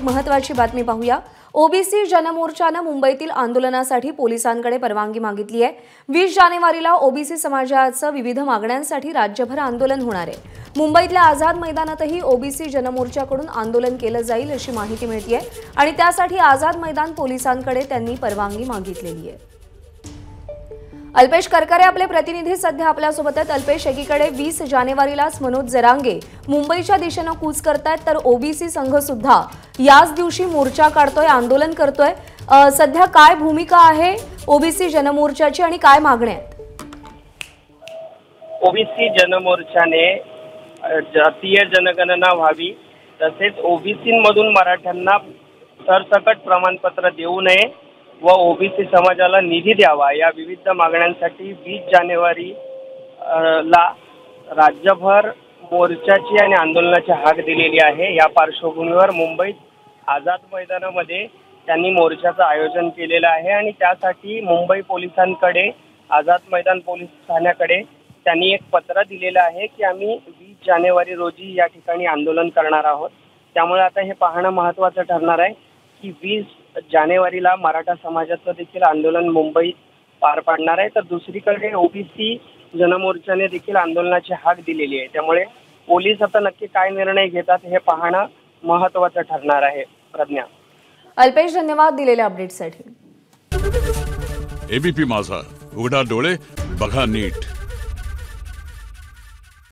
महत्त्वाची बातमी पाहूया। ओबीसी जनमोर्चाने मुंबईतील आंदोलनासाठी पोलिसांकडे परवानगी मागितली आहे। 20 जानेवारीला ओबीसी समाजाच्या विविध मागण्यांसाठी राज्यभर आंदोलन होणार आहे। मुंबईतल्या आझाद मैदानातही ओबीसी जनमोर्चाकडून आंदोलन केलं जाईल अशी माहिती मिळतेय आणि त्यासाठी आझाद मैदान पोलिसांकडे त्यांनी परवानगी मागितलेली आहे। अल्पेश करकरे आपले प्रतिनिधी सध्या आपल्या सोबत आहेत। अल्पेश, एकीकडे 20 जानेवारीलाच मनोज जरांगे मुंबईच्या दिशेने कूच करतायत, तर ओबीसी संघ सुद्धा याच दिवशी मोर्चा काढतोय, आंदोलन करतोय। सध्या काय भूमिका आहे ओबीसी जनमोर्चाची आणि काय मागण्या आहेत? ओबीसी जनमोर्चाने जातीय जनगणना व्हावी, तसेच ओबीसीमधून मराठ्यांना सरसकट प्रमाणपत्र देऊ नये व ओबीसी समाजाला निधी द्यावा या विविध मागण्यांसाठी 20 जानेवारी ला राज्यभर मोर्चाची आणि आंदोलनाची हाक दिलेली आहे। या पार्श्वभूमीवर मुंबईत आझाद मैदानामध्ये त्यांनी मोर्चाचं आयोजन केलेलं आहे आणि त्यासाठी मुंबई पोलिसांकडे, आझाद मैदान पोलीस ठाण्याकडे त्यांनी एक पत्र दिलेलं आहे की आम्ही 20 जानेवारी रोजी या ठिकाणी आंदोलन करणार आहोत। त्यामुळे आता हे पाहणं महत्त्वाचं ठरणार आहे की 20 जानेवारीला मराठा समाजाचं देखील आंदोलन मुंबईत पार पाडणार आहे, तर दुसरीकडे ओबीसी जनमोर्चाने देखील आंदोलनाची हाक दिलेली आहे। त्यामुळे पोलीस आता नक्की काय निर्णय घेतात हे पाहणं महत्त्वाचं ठरणार आहे। प्रज्ञा, अल्पेश, धन्यवाद दिलेल्या अपडेटसाठी। एबीपी माझा, उघडा डोळे बघा नीट।